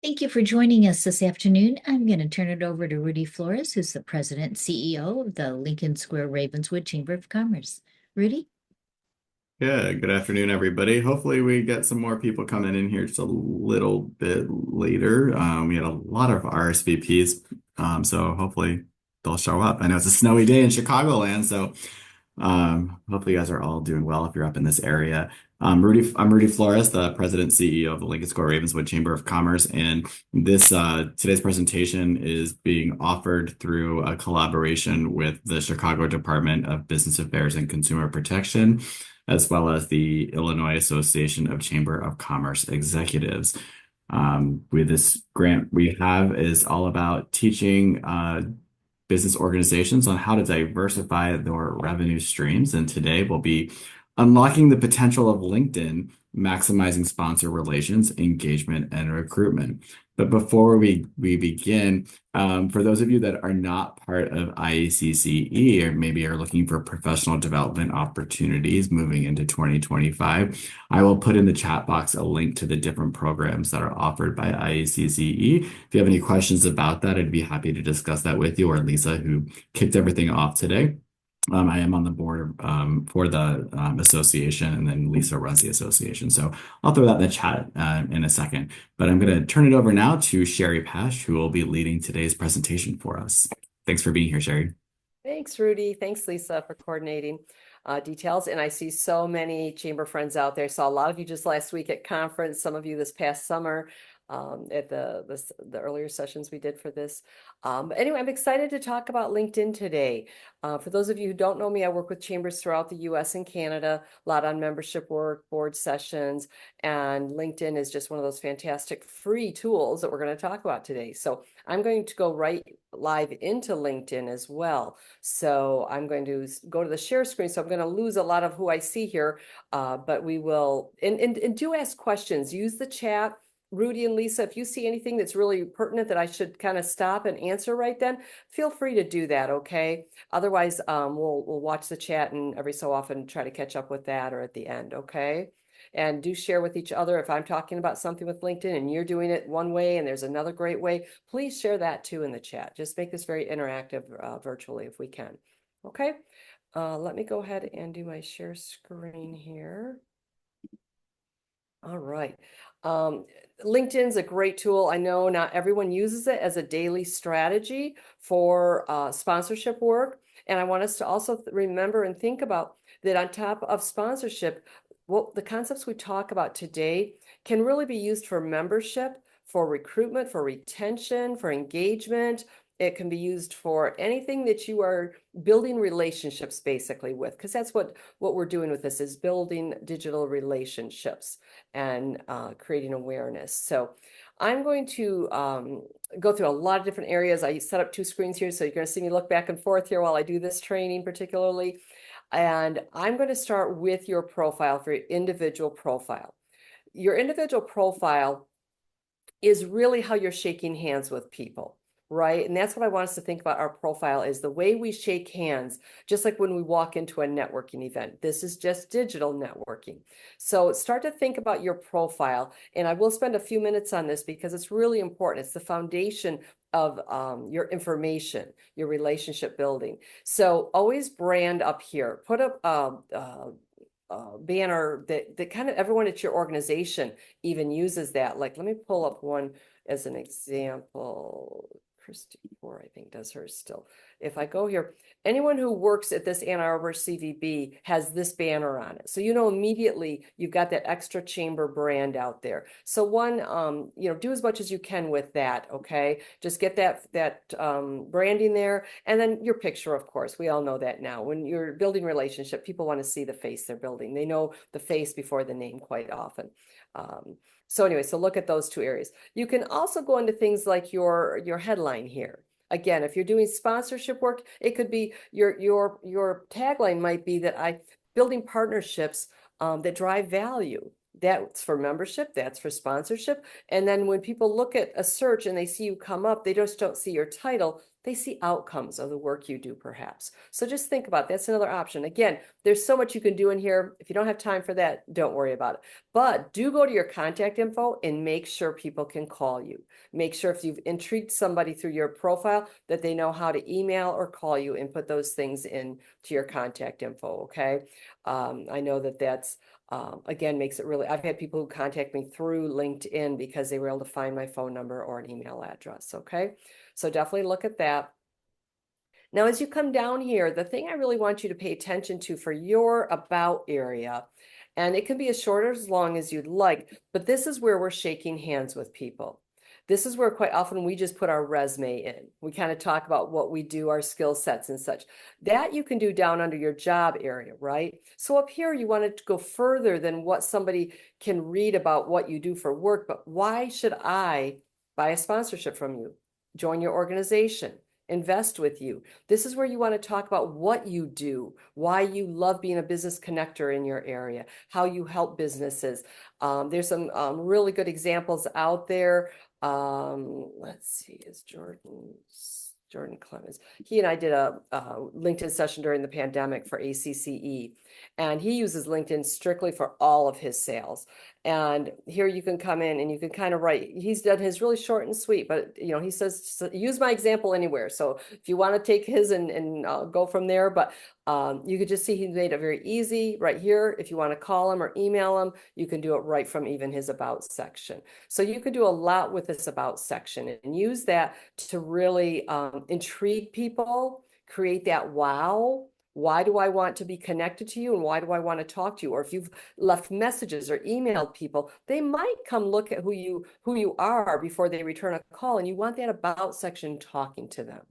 Thank you for joining us this afternoon. I'm going to turn it over to Rudy Flores, who's the president and CEO of the Lincoln Square Ravenswood Chamber of Commerce. Rudy? Yeah, good afternoon, everybody. Hopefully, we get some more people coming in here just a little bit later. We had a lot of RSVPs, so hopefully they'll show up. I know it's a snowy day in Chicagoland, so hopefully you guys are all doing well if you're up in this area. I'm Rudy Flores, the president and CEO of the Lincoln Square Ravenswood Chamber of Commerce, and this today's presentation is being offered through a collaboration with the Chicago Department of Business Affairs and Consumer Protection, as well as the Illinois Association of Chamber of Commerce Executives. With this grant we have is all about teaching business organizations on how to diversify their revenue streams. And today we'll be unlocking the potential of LinkedIn, maximizing sponsor relations, engagement, and recruitment. But before we begin, for those of you that are not part of IACCE or maybe are looking for professional development opportunities moving into 2025, I will put in the chat box a link to the different programs that are offered by IACCE. If you have any questions about that, I'd be happy to discuss that with you or Lisa, who kicked everything off today. I am on the board for the association, and then Lisa runs the association. So I'll throw that in the chat in a second. But I'm going to turn it over now to Sherry Pash, who will be leading today's presentation for us. Thanks for being here, Sherry. Thanks, Rudy. Thanks, Lisa, for coordinating details. And I see so many chamber friends out there. Saw a lot of you just last week at conference, some of you this past summer at the earlier sessions we did for this. Anyway, I'm excited to talk about LinkedIn today. For those of you who don't know me, I work with chambers throughout the US and Canada, a lot on membership work, board sessions, and LinkedIn is just one of those fantastic free tools that we're going to talk about today. So I'm going to go right live into LinkedIn as well. So I'm going to go to the share screen. So I'm going to lose a lot of who I see here, but we will, and do ask questions, use the chat. Rudy and Lisa, if you see anything that's really pertinent that I should kind of stop and answer right then, feel free to do that, okay? Otherwise, we'll watch the chat and every so often try to catch up with that or at the end, okay? And do share with each other. If I'm talking about something with LinkedIn and you're doing it one way and there's another great way, please share that too in the chat. Just make this very interactive virtually if we can, okay? Let me go ahead and do my share screen here. All right. LinkedIn's a great tool. I know not everyone uses it as a daily strategy for sponsorship work. And I want us to also remember and think about that on top of sponsorship, what the concepts we talk about today can really be used for membership, for recruitment, for retention, for engagement. It can be used for anything that you are building relationships basically with, because that's what we're doing with this is building digital relationships and creating awareness. So I'm going to go through a lot of different areas. I set up two screens here, so you're going to see me look back and forth here while I do this training particularly. And I'm going to start with your profile for your individual profile. Your individual profile is really how you're shaking hands with people. Right. And that's what I want us to think about our profile is the way we shake hands, just like when we walk into a networking event. This is just digital networking. So start to think about your profile. And I will spend a few minutes on this because it's really important. It's the foundation of your information, your relationship building. So always brand up here. Put up banner that kind of everyone at your organization even uses that. Like, let me pull up one as an example. Christy Moore, I think, does hers still. If I go here, anyone who works at this Ann Arbor CVB has this banner on it. So you know immediately you've got that extra chamber brand out there. So one, do as much as you can with that, okay? Just get that branding there. And then your picture, of course. We all know that now. When you're building relationship, people want to see the face they're building. They know the face before the name quite often. So anyway, so look at those two areas. You can also go into things like your headline here. Again, if you're doing sponsorship work, it could be your tagline might be that building partnerships that drive value. That's for membership, that's for sponsorship. And then when people look at a search and they see you come up, they just don't see your title. they see outcomes of the work you do, perhaps. So just think about it. That's another option. Again, there's so much you can do in here. If you don't have time for that, don't worry about it. But do go to your contact info and make sure people can call you. Make sure if you've intrigued somebody through your profile that they know how to email or call you, and put those things in to your contact info, okay? I know that that's again, makes it really, I've had people who contact me through LinkedIn because they were able to find my phone number or an email address. Okay. So definitely look at that. Now, as you come down here, the thing I really want you to pay attention to for your about area, and it can be as short or as long as you'd like, but this is where we're shaking hands with people. This is where quite often we just put our resume in. We kind of talk about what we do, our skill sets and such. That you can do down under your job area, right? So up here, you want to go further than what somebody can read about what you do for work. But why should I buy a sponsorship from you? Join your organization, invest with you. This is where you want to talk about what you do, why you love being a business connector in your area, how you help businesses. There's some really good examples out there. Let's see, is Jordan Clemens. He and I did a LinkedIn session during the pandemic for ACCE, and he uses LinkedIn strictly for all of his sales. And here you can come in and you can kind of write. He's done his really short and sweet, but he says use my example anywhere. So if you want to take his and go from there, but you could just see he made it very easy right here. If you want to call him or email him, you can do it right from even his about section. So you can do a lot with this about section and use that to really intrigue people, create that wow. Why do I want to be connected to you, and why do I want to talk to you? Or if you've left messages or emailed people, they might come look at who you are before they return a call, and you want that about section talking to them.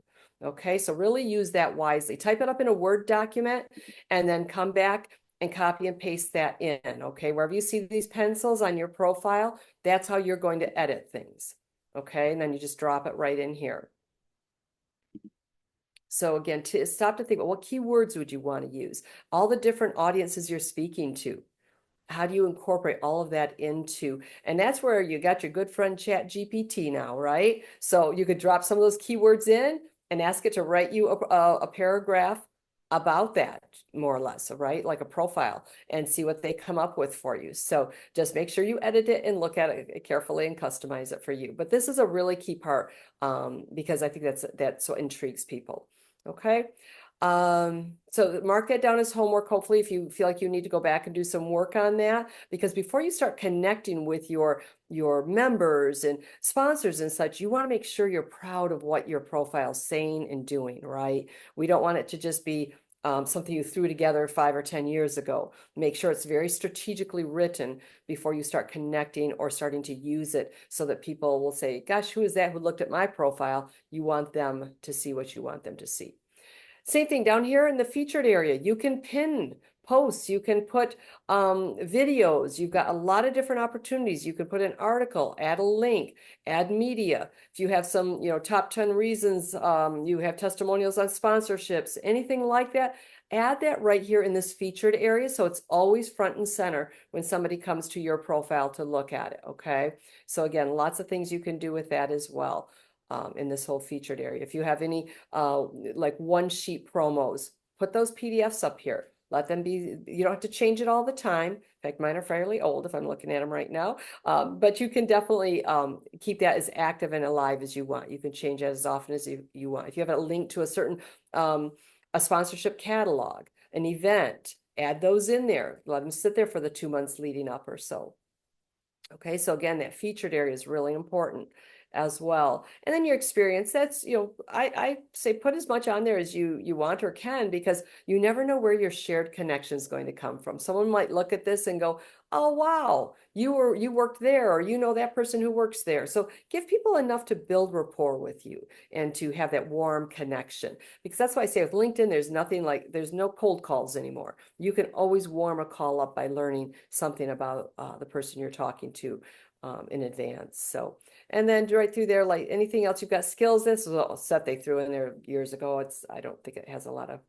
Okay, so really use that wisely. Type it up in a Word document and then come back and copy and paste that in. Okay, wherever you see these pencils on your profile, that's how you're going to edit things. Okay, and then you just drop it right in here. So again, stop to think about what keywords would you want to use? All the different audiences you're speaking to. How do you incorporate all of that into, and that's where you got your good friend Chat GPT now, right? So you could drop some of those keywords in and ask it to write you a paragraph about that, more or less, right? Like a profile, and see what they come up with for you. So just make sure you edit it and look at it carefully and customize it for you. But this is a really key part because I think that's what intrigues people. Okay. So mark that down as homework. Hopefully, if you feel like you need to go back and do some work on that, because before you start connecting with your members and sponsors and such, you want to make sure you're proud of what your profile's saying and doing, right? We don't want it to just be something you threw together 5 or 10 years ago. Make sure it's very strategically written before you start connecting or starting to use it, so that people will say, gosh, who is that who looked at my profile? You want them to see what you want them to see. Same thing down here in the featured area. You can pin posts, you can put videos. You've got a lot of different opportunities. You can put an article, add a link, add media. If you have some, top 10 reasons, you have testimonials on sponsorships, anything like that, add that right here in this featured area. So it's always front and center when somebody comes to your profile to look at it. Okay. So again, lots of things you can do with that as well. In this whole featured area. If you have any like one sheet promos, put those PDFs up here. Let them be, you don't have to change it all the time. In fact, mine are fairly old if I'm looking at them right now. But you can definitely keep that as active and alive as you want. You can change it as often as you want. If you have a link to a certain, a sponsorship catalog, an event, add those in there. Let them sit there for the 2 months leading up or so. Okay, so again, that featured area is really important as well. And then your experience, that's, I say put as much on there as you want or can, because you never know where your shared connection is going to come from. Someone might look at this and go, oh, wow, you worked there, or that person who works there. So give people enough to build rapport with you and to have that warm connection. Because that's why I say with LinkedIn, there's no cold calls anymore. You can always warm a call up by learning something about the person you're talking to in advance. So, and then right through there, like anything else, you've got skills. This is a set they threw in there years ago. I don't think it has a lot of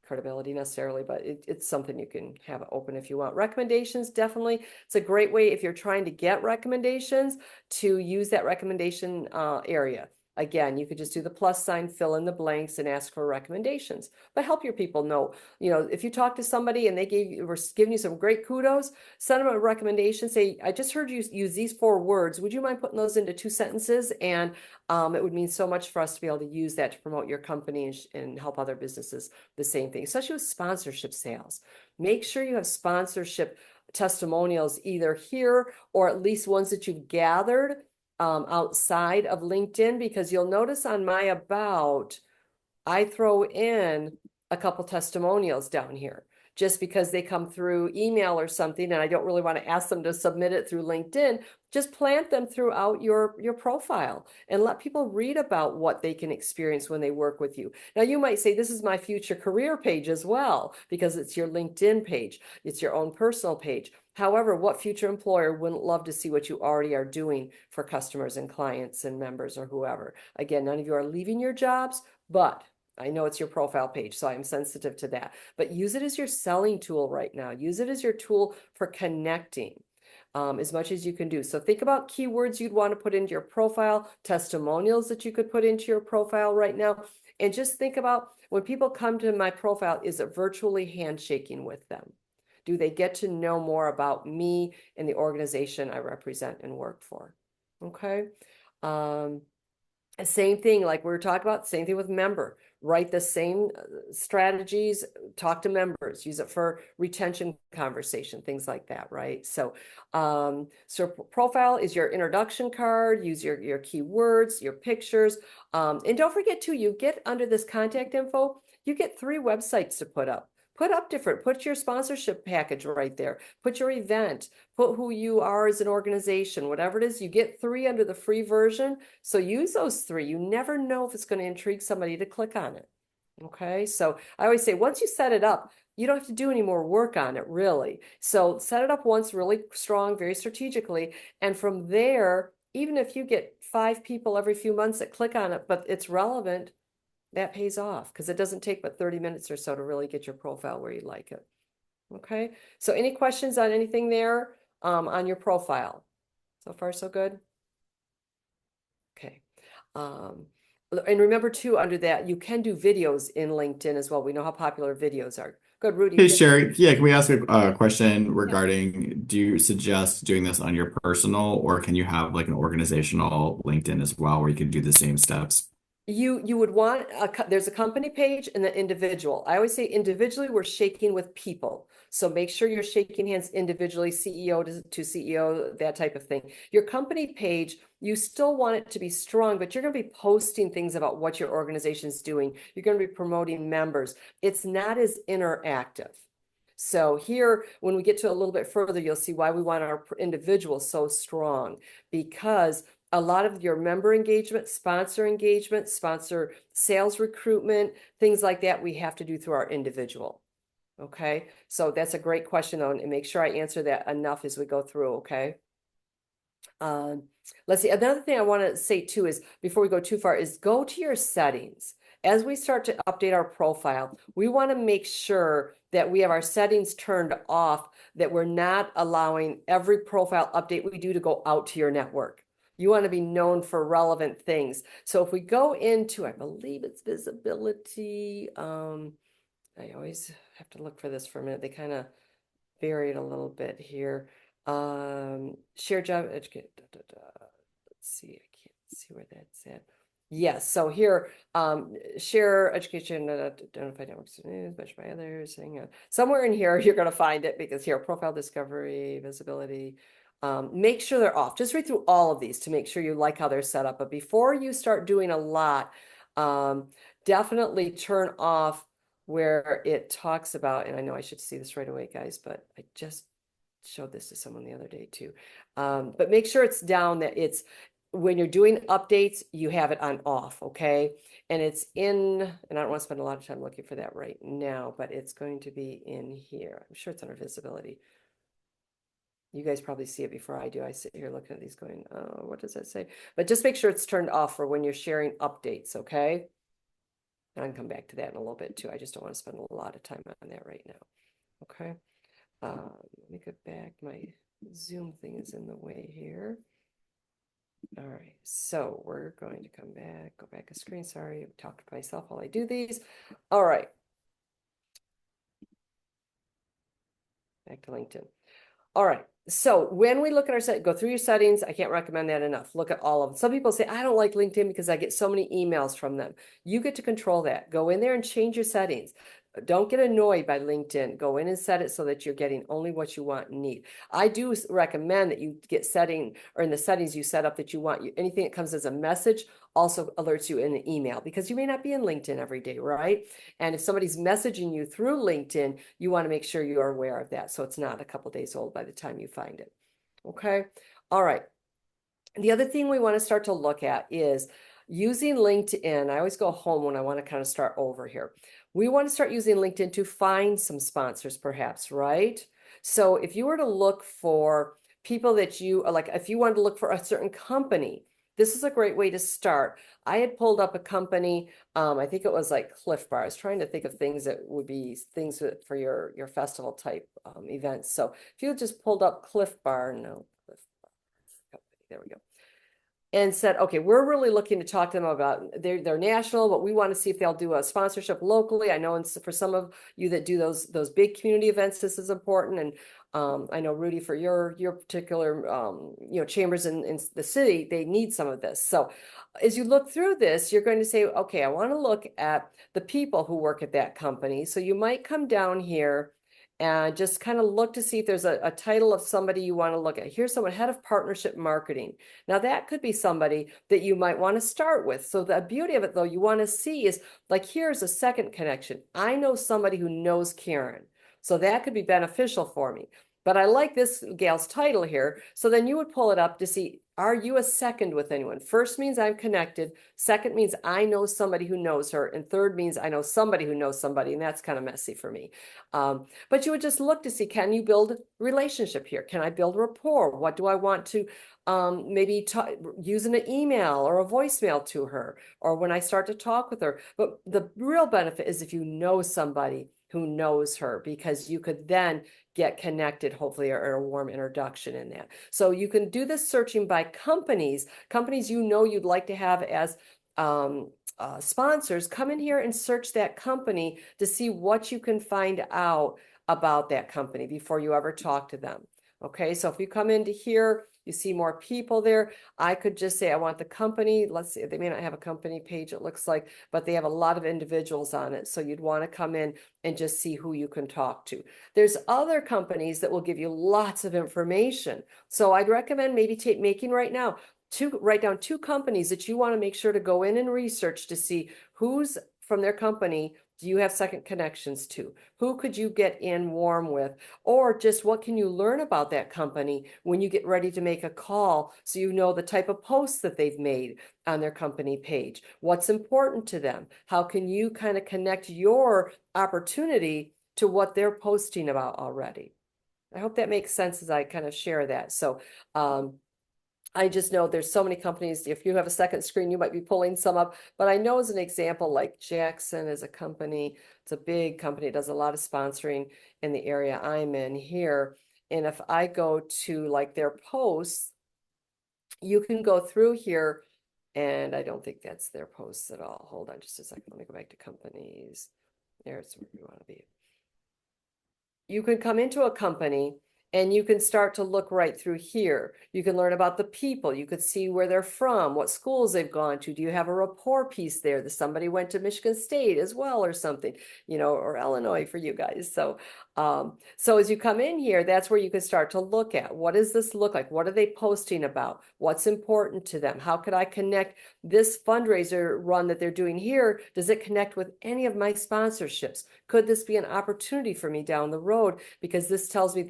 credibility necessarily, but it's something you can have open if you want. Recommendations, definitely. It's a great way if you're trying to get recommendations to use that recommendation area. Again, you could just do the plus sign, fill in the blanks, and ask for recommendations. But help your people know, if you talk to somebody and they were giving you some great kudos, send them a recommendation. Say, I just heard you use these 4 words. Would you mind putting those into 2 sentences? And it would mean so much for us to be able to use that to promote your company and help other businesses the same thing, especially with sponsorship sales. Make sure you have sponsorship testimonials either here or at least ones that you've gathered outside of LinkedIn, because you'll notice on my about, I throw in a couple testimonials down here just because they come through email or something, and I don't really want to ask them to submit it through LinkedIn. Just plant them throughout your profile and let people read about what they can experience when they work with you. Now, you might say, this is my future career page as well, because it's your LinkedIn page. It's your own personal page. However, what future employer wouldn't love to see what you already are doing for customers and clients and members or whoever? Again, none of you are leaving your jobs, but I know it's your profile page, so I'm sensitive to that. But use it as your selling tool right now. Use it as your tool for connecting as much as you can do. So think about keywords you'd want to put into your profile, testimonials that you could put into your profile right now. And just think about, when people come to my profile, is it virtually handshaking with them? Do they get to know more about me and the organization I represent and work for? Okay. Same thing, like we were talking about, same thing with member. Write the same strategies, talk to members, use it for retention conversation, things like that, right? So profile is your introduction card. Use your keywords, your pictures. And don't forget too, you get under this contact info, you get 3 websites to put up. Put your sponsorship package right there. Put your event, put who you are as an organization, whatever it is. You get 3 under the free version. So use those 3. You never know if it's going to intrigue somebody to click on it. Okay. So I always say, once you set it up, you don't have to do any more work on it, really. So set it up once really strong, very strategically. And from there, even if you get 5 people every few months that click on it, but it's relevant, that pays off, because it doesn't take but 30 minutes or so to really get your profile where you like it. Okay. So any questions on anything there on your profile? So far, so good. Okay. And remember too, under that, you can do videos in LinkedIn as well. We know how popular videos are. Good, Rudy. Hey, Sherry. Yeah, can we ask a question regarding, do you suggest doing this on your personal, or can you have like an organizational LinkedIn as well where you can do the same steps? You would want there's a company page and the individual. I always say individually, we're shaking with people. So make sure you're shaking hands individually, CEO to CEO, that type of thing. Your company page, you still want it to be strong, but you're going to be posting things about what your organization is doing. You're going to be promoting members. It's not as interactive. So here, when we get to a little bit further, you'll see why we want our individual so strong, because a lot of your member engagement, sponsor sales recruitment, things like that, we have to do through our individual. Okay. So that's a great question, though, and make sure I answer that enough as we go through. Okay. Let's see. Another thing I want to say too is, before we go too far, is go to your settings. As we start to update our profile, we want to make sure that we have our settings turned off, that we're not allowing every profile update we do to go out to your network. You want to be known for relevant things. So if we go into, I believe it's visibility. I always have to look for this for a minute. They kind of vary it a little bit here. Share job educate. Let's see, I can't see where that's at. Yes, so here, share education, identify networks, measure by others. Hang on. Somewhere in here, you're going to find it, because here, profile discovery, visibility. Make sure they're off. Just read through all of these to make sure you like how they're set up. But before you start doing a lot, definitely turn off where it talks about, and I know I should see this right away, guys, but I just showed this to someone the other day too. But make sure it's down, that it's, when you're doing updates, you have it on off, okay? And it's in, and I don't want to spend a lot of time looking for that right now, but it's going to be in here. I'm sure it's under visibility. You guys probably see it before I do. I sit here looking at these going, oh, what does that say? But just make sure it's turned off for when you're sharing updates, okay? And I can come back to that in a little bit too. I just don't want to spend a lot of time on that right now, okay? Let me go back. My Zoom thing is in the way here. All right, so we're going to go back a screen. Sorry, I'm talking to myself while I do these. All right. Back to LinkedIn. All right. So when we look at our go through your settings. I can't recommend that enough. Look at all of them. Some people say, I don't like LinkedIn because I get so many emails from them. You get to control that. Go in there and change your settings. Don't get annoyed by LinkedIn. Go in and set it so that you're getting only what you want and need. I do recommend that you get setting, or in the settings you set up that you want anything that comes as a message also alerts you in the email, because you may not be in LinkedIn every day, right? And if somebody's messaging you through LinkedIn, you want to make sure you are aware of that, so it's not a couple days old by the time you find it. Okay. All right. The other thing we want to start to look at is using LinkedIn. I always go home when I want to kind of start over here. We want to start using LinkedIn to find some sponsors, perhaps, right? So if you were to look for people that you like, if you wanted to look for a certain company, this is a great way to start. I had pulled up a company, I think it was like Cliff Bar. I was trying to think of things that would be things for your festival type events. So if you just pulled up Cliff Bar, no, Cliff Bar, there we go, and said, okay, we're really looking to talk to them about, they're national, but we want to see if they'll do a sponsorship locally. I know for some of you that do those big community events, this is important. And I know, Rudy, for your particular chambers in the city, they need some of this. So as you look through this, you're going to say, okay, I want to look at the people who work at that company. So you might come down here and just kind of look to see if there's a title of somebody you want to look at. Here's someone, head of partnership marketing. Now that could be somebody that you might want to start with. So the beauty of it, though, you want to see is, like, here's a second connection. I know somebody who knows Karen, so that could be beneficial for me. But I like this gal's title here. So then you would pull it up to see, are you a second with anyone? First means I'm connected. Second means I know somebody who knows her. And third means I know somebody who knows somebody. And that's kind of messy for me. But you would just look to see, can you build relationship here? Can I build rapport? What do I want to maybe using an email or a voicemail to her, or when I start to talk with her? But the real benefit is if you know somebody who knows her, because you could then get connected, hopefully, or a warm introduction in that. So you can do this searching by companies you know you'd like to have as sponsors. Come in here and search that company to see what you can find out about that company before you ever talk to them. Okay, so if you come into here, you see more people there. I could just say, I want the company. Let's see, they may not have a company page, it looks like, but they have a lot of individuals on it. So you'd want to come in and just see who you can talk to. There's other companies that will give you lots of information. So I'd recommend maybe making right now, write down 2 companies that you want to make sure to go in and research to see who's from their company do you have second connections to? Who could you get in warm with? Or just what can you learn about that company when you get ready to make a call, so you know the type of posts that they've made on their company page? What's important to them? How can you kind of connect your opportunity to what they're posting about already? I hope that makes sense as I kind of share that. So I just know there's so many companies. If you have a second screen, you might be pulling some up. But I know, as an example, like Jackson is a company. It's a big company. It does a lot of sponsoring in the area I'm in here. And if I go to like their posts, you can go through here. And I don't think that's their posts at all. Hold on just a second. Let me go back to companies. There's where we want to be. You can come into a company and you can start to look right through here. You can learn about the people. You could see where they're from, what schools they've gone to. Do you have a rapport piece there that somebody went to Michigan State as well or something, or Illinois for you guys. So as you come in here, that's where you can start to look at, what does this look like? What are they posting about? What's important to them? How could I connect this fundraiser run that they're doing here? Does it connect with any of my sponsorships? Could this be an opportunity for me down the road? Because this tells me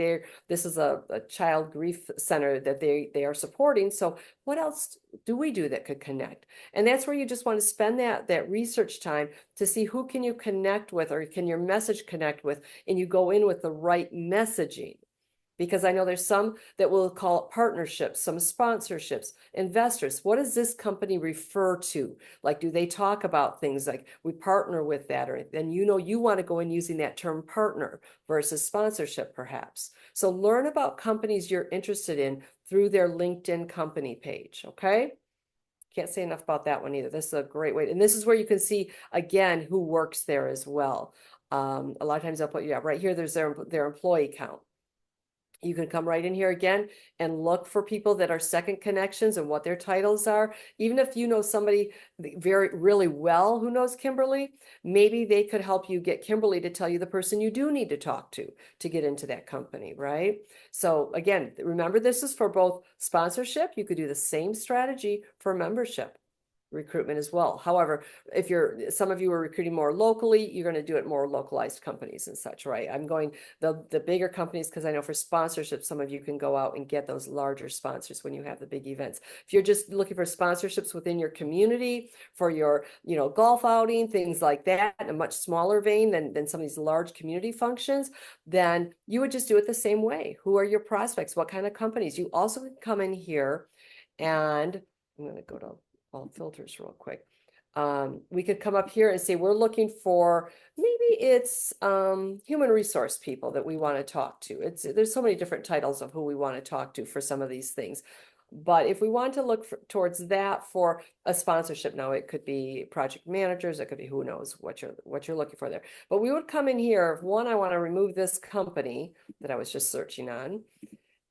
this is a child grief center that they are supporting. So what else do we do that could connect? And that's where you just want to spend that research time to see who can you connect with, or can your message connect with, and you go in with the right messaging. Because I know there's some that will call it partnerships, some sponsorships, investors. What does this company refer to? Like, do they talk about things like we partner with that, or then you want to go in using that term partner versus sponsorship, perhaps. So learn about companies you're interested in through their LinkedIn company page. Okay. Can't say enough about that one either. This is a great way. And this is where you can see, again, who works there as well. A lot of times they'll put, yeah, right here, there's their employee count. You can come right in here again and look for people that are second connections and what their titles are. Even if you know somebody really well who knows Kimberly, maybe they could help you get Kimberly to tell you the person you do need to talk to get into that company, right? So again, remember, this is for both sponsorship. You could do the same strategy for membership recruitment as well. However, if some of you are recruiting more locally, you're going to do it more localized companies and such, right? I'm going the bigger companies, because I know for sponsorship, some of you can go out and get those larger sponsors when you have the big events. If you're just looking for sponsorships within your community for your, golf outing, things like that, in a much smaller vein than some of these large community functions, then you would just do it the same way. Who are your prospects? What kind of companies? You also can come in here, and I'm going to go to all filters real quick. We could come up here and say we're looking for, maybe it's human resource people that we want to talk to. There's so many different titles of who we want to talk to for some of these things. But if we want to look towards that for a sponsorship, now it could be project managers, it could be, who knows what you're looking for there. But we would come in here. One, I want to remove this company that I was just searching on.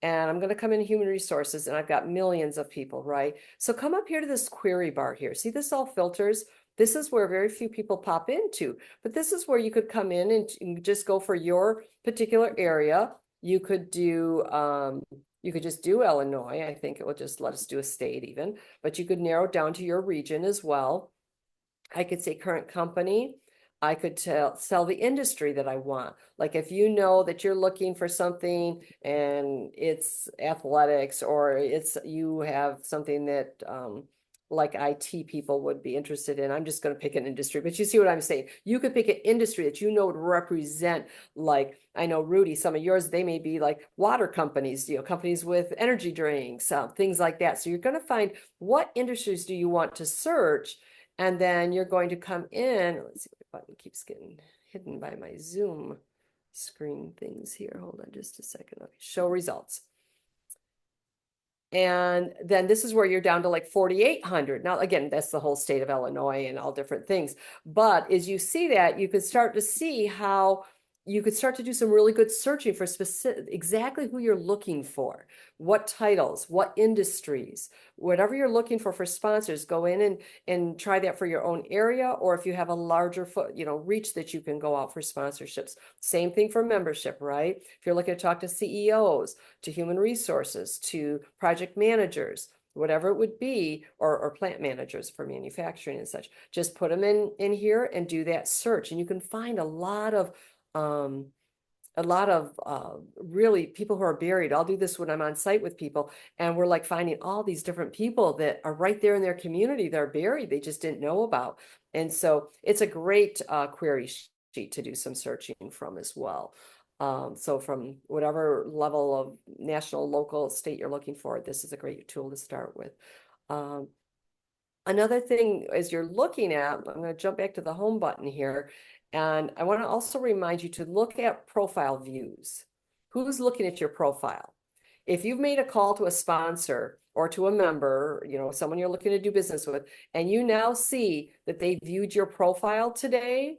And I'm going to come in human resources, and I've got millions of people, right? So come up here to this query bar here. See, this all filters. This is where very few people pop into, but this is where you could come in and just go for your particular area. You could just do Illinois. I think it will just let us do a state even, but you could narrow down to your region as well. I could say current company. I could sell the industry that I want. Like if you know that you're looking for something and it's athletics, or you have something that like IT people would be interested in. I'm just going to pick an industry, but you see what I'm saying? You could pick an industry that you know would represent, like, I know, Rudy, some of yours, they may be like water companies, companies with energy drinks, things like that. So you're going to find what industries do you want to search, and then you're going to come in. Let's see, the button keeps getting hidden by my Zoom screen things here. Hold on just a second. Okay, show results. And then this is where you're down to like 4,800. Now, again, that's the whole state of Illinois and all different things. But as you see that, you could start to see how you could start to do some really good searching for exactly who you're looking for, what titles, what industries, whatever you're looking for sponsors. Go in and try that for your own area, or if you have a larger reach, that you can go out for sponsorships. Same thing for membership, right? If you're looking to talk to CEOs, to human resources, to project managers, whatever it would be, or plant managers for manufacturing and such, just put them in here and do that search, and you can find a lot of really people who are buried. I'll do this when I'm on site with people, and we're like finding all these different people that are right there in their community. They're buried, they just didn't know about. And so it's a great query sheet to do some searching from as well. So from whatever level of national, local, state you're looking for, this is a great tool to start with. Another thing, as you're looking at, I'm going to jump back to the home button here. And I want to also remind you to look at profile views. Who's looking at your profile? If you've made a call to a sponsor or to a member, someone you're looking to do business with, and you now see that they viewed your profile today,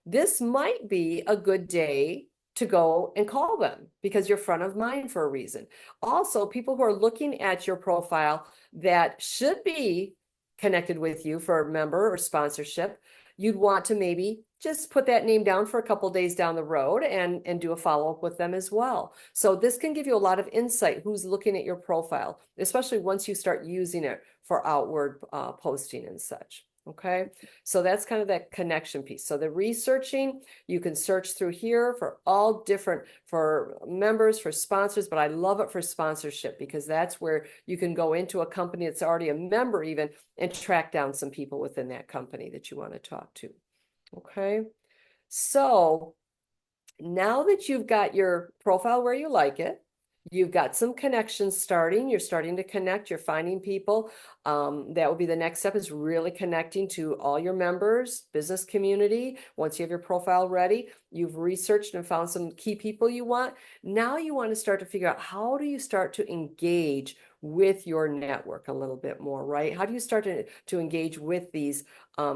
this might be a good day to go and call them, because you're front of mind for a reason. Also, people who are looking at your profile that should be connected with you for a member or sponsorship, you'd want to maybe just put that name down for a couple of days down the road and do a follow-up with them as well. So this can give you a lot of insight who's looking at your profile, especially once you start using it for outward posting and such. Okay, so that's kind of that connection piece. So the researching, you can search through here for all different, for members, for sponsors, but I love it for sponsorship, because that's where you can go into a company that's already a member even and track down some people within that company that you want to talk to. Okay, so now that you've got your profile where you like it, You've got some connections starting. You're starting to connect. You're finding people. That will be the next step, is really connecting to all your members, business community. Once you have your profile ready, you've researched and found some key people you want. Now you want to start to figure out, how do you start to engage with your network a little bit more, right? How do you start to engage with these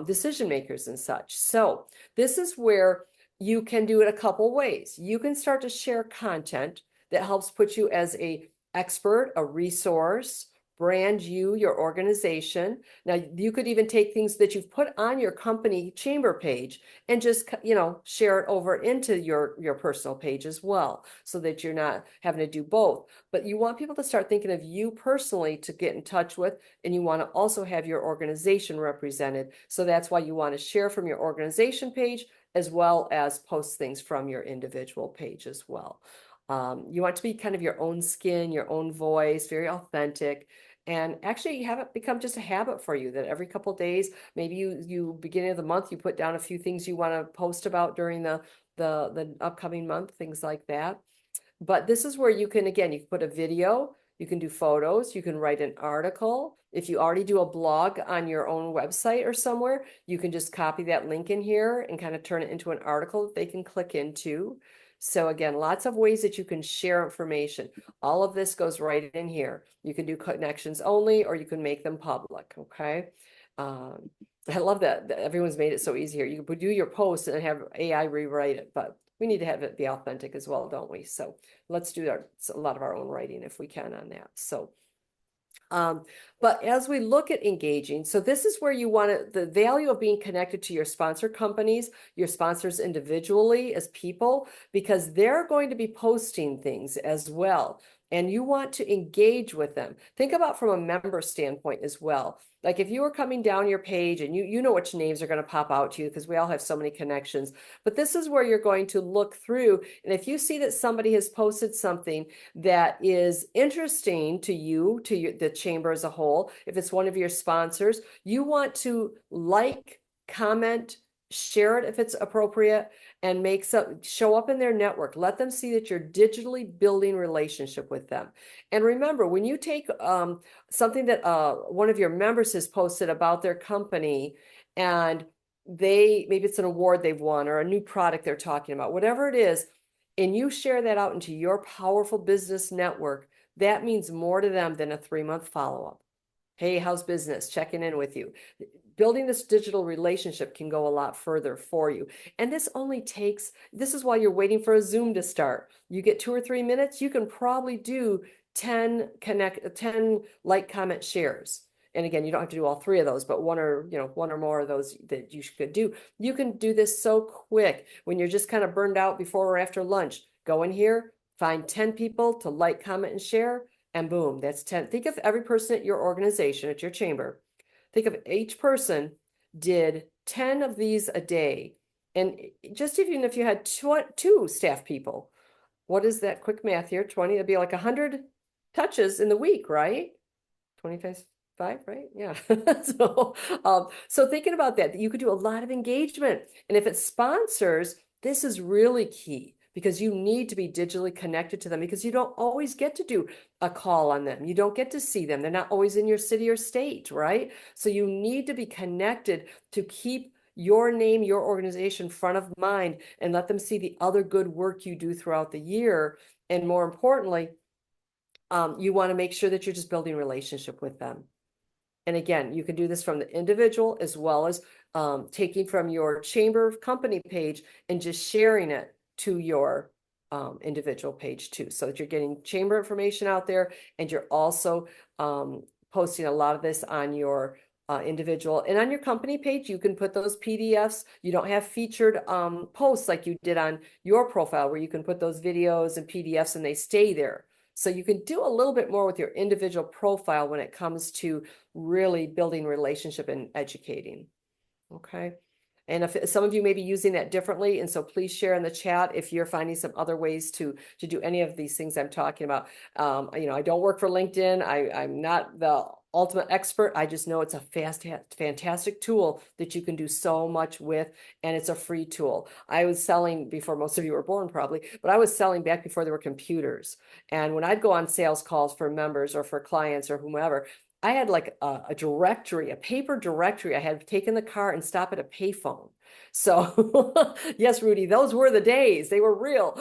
decision makers and such? So this is where you can do it a couple ways. You can start to share content that helps put you as a expert, a resource, brand you, your organization. Now, you could even take things that you've put on your company chamber page and just, share it over into your personal page as well, so that you're not having to do both. But you want people to start thinking of you personally to get in touch with, and you want to also have your organization represented. So that's why you want to share from your organization page, as well as post things from your individual page as well. You want to be kind of your own skin, your own voice, very authentic. And actually, you have it become just a habit for you that every couple of days, maybe you beginning of the month, you put down a few things you want to post about during the upcoming month, things like that. But this is where you can, again, you can put a video, you can do photos, you can write an article. If you already do a blog on your own website or somewhere, you can just copy that link in here and kind of turn it into an article that they can click into. So again, lots of ways that you can share information. All of this goes right in here. You can do connections only, or you can make them public, okay? I love that everyone's made it so easy here. You can do your post and have AI rewrite it, but we need to have it be authentic as well, don't we? So let's do a lot of our own writing if we can on that. So but as we look at engaging, so this is where you want the value of being connected to your sponsor companies, your sponsors individually as people, because they're going to be posting things as well. And you want to engage with them. Think about from a member standpoint as well. Like if you were coming down your page and you know which names are going to pop out to you, because we all have so many connections, but this is where you're going to look through. And if you see that somebody has posted something that is interesting to you, the chamber as a whole, if it's one of your sponsors, you want to like, comment, share it if it's appropriate, and show up in their network. Let them see that you're digitally building relationship with them. And remember, when you take something that one of your members has posted about their company, and maybe it's an award they've won or a new product they're talking about, whatever it is, and you share that out into your powerful business network, that means more to them than a 3-month follow-up. Hey, how's business? Checking in with you. Building this digital relationship can go a lot further for you. And this is while you're waiting for a Zoom to start. You get 2 or 3 minutes, you can probably do 10 like, comment, shares. And again, you don't have to do all 3 of those, but one or more of those that you could do. You can do this so quick when you're just kind of burned out before or after lunch. Go in here, find 10 people to like, comment, and share, and boom, that's 10. Think of every person at your organization, at your chamber. Think of each person did 10 of these a day. And just even if you had 2 staff people, what is that quick math here? 20, it'd be like 100 touches in the week, right? 25, right? Yeah. So thinking about that, you could do a lot of engagement. And if it's sponsors, this is really key, because you need to be digitally connected to them, because you don't always get to do a call on them. You don't get to see them. They're not always in your city or state, right? So you need to be connected to keep your name, your organization front of mind, and let them see the other good work you do throughout the year. And more importantly, you want to make sure that you're just building relationship with them. And again, you can do this from the individual as well as taking from your chamber company page and just sharing it to your individual page too, so that you're getting chamber information out there, and you're also posting a lot of this on your individual and on your company page. You can put those PDFs. You don't have featured posts like you did on your profile, where you can put those videos and PDFs and they stay there. So you can do a little bit more with your individual profile when it comes to really building relationship and educating. Okay. And if some of you may be using that differently, and so please share in the chat if you're finding some other ways to do any of these things I'm talking about. I don't work for LinkedIn. I'm not the ultimate expert. I just know it's a fantastic tool that you can do so much with, and it's a free tool. I was selling before most of you were born probably, but I was selling back before there were computers. And when I'd go on sales calls for members or for clients or whomever, I had like a directory, a paper directory. I had to take in the car and stop at a payphone. So yes, Rudy, those were the days. They were real.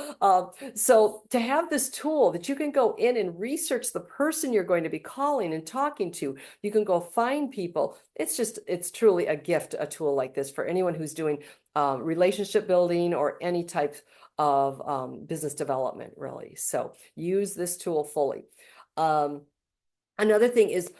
So to have this tool that you can go in and research the person you're going to be calling and talking to, you can go find people. It's truly a gift, a tool like this for anyone who's doing relationship building or any type of business development, really. So use this tool fully. Another thing is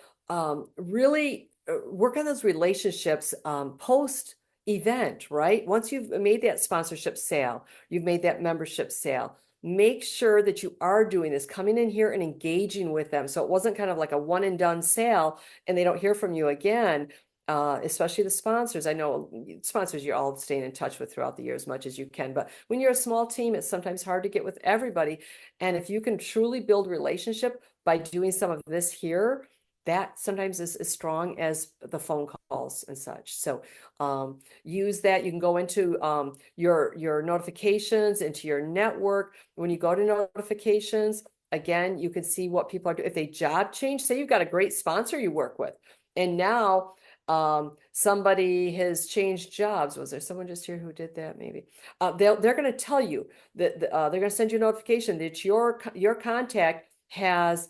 really work on those relationships post event, right? Once you've made that sponsorship sale, you've made that membership sale, make sure that you are doing this, coming in here and engaging with them. So it wasn't kind of like a one and done sale and they don't hear from you again. Especially the sponsors. I know sponsors you're all staying in touch with throughout the year as much as you can, but when you're a small team, it's sometimes hard to get with everybody. And if you can truly build relationship by doing some of this here, that sometimes is as strong as the phone calls and such. So use that. You can go into your notifications, into your network. When you go to notifications, again, you can see what people are doing. If they job change, say you've got a great sponsor you work with, and now somebody has changed jobs. Was there someone just here who did that? Maybe they're going to tell you that they're going to send you a notification that your contact has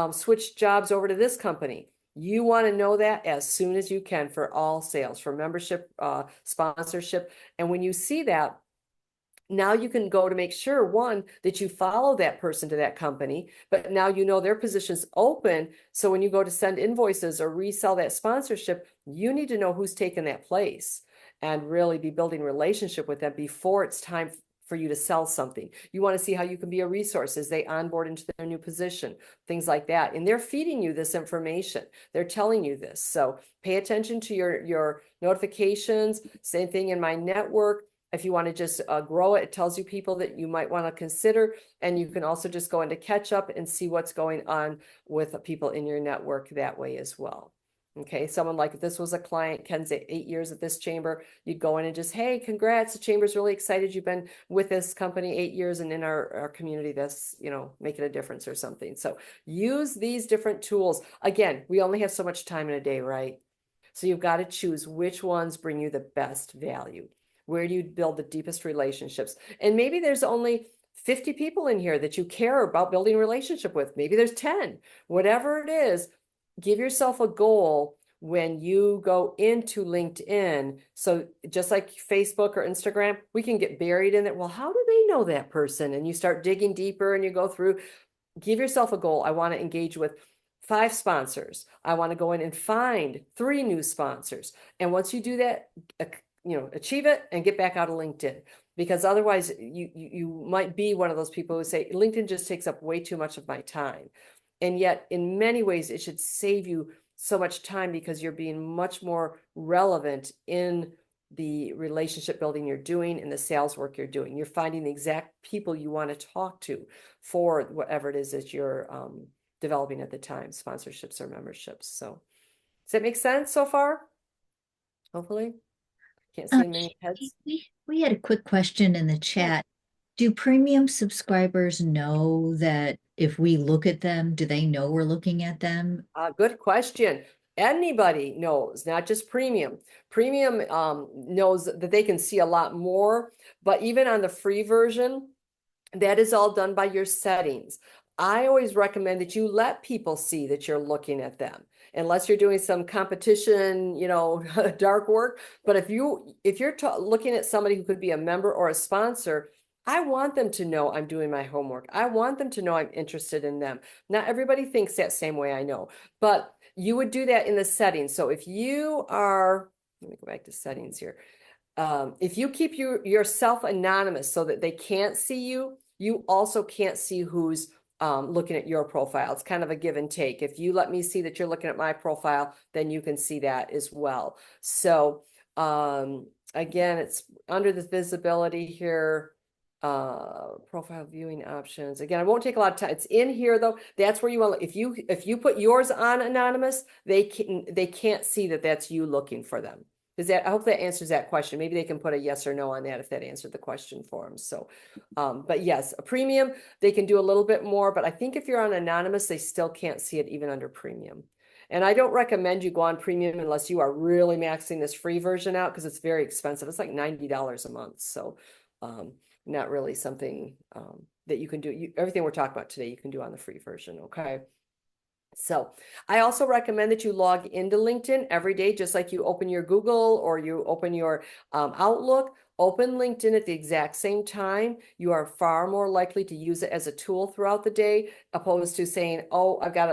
switched jobs over to this company. You want to know that as soon as you can for all sales, for membership, sponsorship. And when you see that, now you can go to make sure, one, that you follow that person to that company, but now you know their position's open. So when you go to send invoices or resell that sponsorship, you need to know who's taken that place and really be building relationship with them before it's time for you to sell something. You want to see how you can be a resource as they onboard into their new position, things like that. And they're feeding you this information. They're telling you this. So pay attention to your notifications. Same thing in my network. If you want to just grow it, it tells you people that you might want to consider. And you can also just go into catch up and see what's going on with people in your network that way as well. Okay, someone like if this was a client, Ken's 8 years at this chamber, you'd go in and just, hey, congrats, the chamber's really excited you've been with this company 8 years and in our community that's, making a difference or something. So use these different tools. Again, we only have so much time in a day, right? So you've got to choose which ones bring you the best value. Where do you build the deepest relationships? And maybe there's only 50 people in here that you care about building a relationship with. Maybe there's 10, whatever it is. Give yourself a goal when you go into LinkedIn. So just like Facebook or Instagram, we can get buried in it. Well, how do they know that person? And you start digging deeper and you go through. Give yourself a goal. I want to engage with 5 sponsors. I want to go in and find 3 new sponsors. And once you do that, achieve it and get back out of LinkedIn, because otherwise you might be one of those people who say LinkedIn just takes up way too much of my time. And yet in many ways it should save you so much time because you're being much more relevant in the relationship building you're doing and the sales work you're doing. You're finding the exact people you want to talk to for whatever it is that you're developing at the time, sponsorships or memberships. So does that make sense so far? Hopefully. Can't see many heads. We had a quick question in the chat. Do premium subscribers know that if we look at them, do they know we're looking at them? Good question. Anybody knows, not just premium. Premium knows that they can see a lot more, but even on the free version, that is all done by your settings. I always recommend that you let people see that you're looking at them, unless you're doing some competition, dark work. But if you're looking at somebody who could be a member or a sponsor, I want them to know I'm doing my homework. I want them to know I'm interested in them. Not everybody thinks that same way, I know, but you would do that in the settings. So if you are, let me go back to settings here. If you keep yourself anonymous so that they can't see you, you also can't see who's looking at your profile. It's kind of a give and take. If you let me see that you're looking at my profile, then you can see that as well. So again, it's under the visibility here. Profile viewing options. Again, I won't take a lot of time. It's in here though. That's where you want, if you put yours on anonymous, they can't see that that's you looking for them. I hope that answers that question. Maybe they can put a yes or no on that if that answered the question for them. So, but yes, a premium, they can do a little bit more, but I think if you're on anonymous, they still can't see it even under premium. And I don't recommend you go on premium unless you are really maxing this free version out because it's very expensive. It's like $90 a month. So, not really something that you can do. Everything we're talking about today, you can do on the free version. Okay. So I also recommend that you log into LinkedIn every day, just like you open your Google or you open your Outlook. Open LinkedIn at the exact same time. You are far more likely to use it as a tool throughout the day, opposed to saying, oh, I've got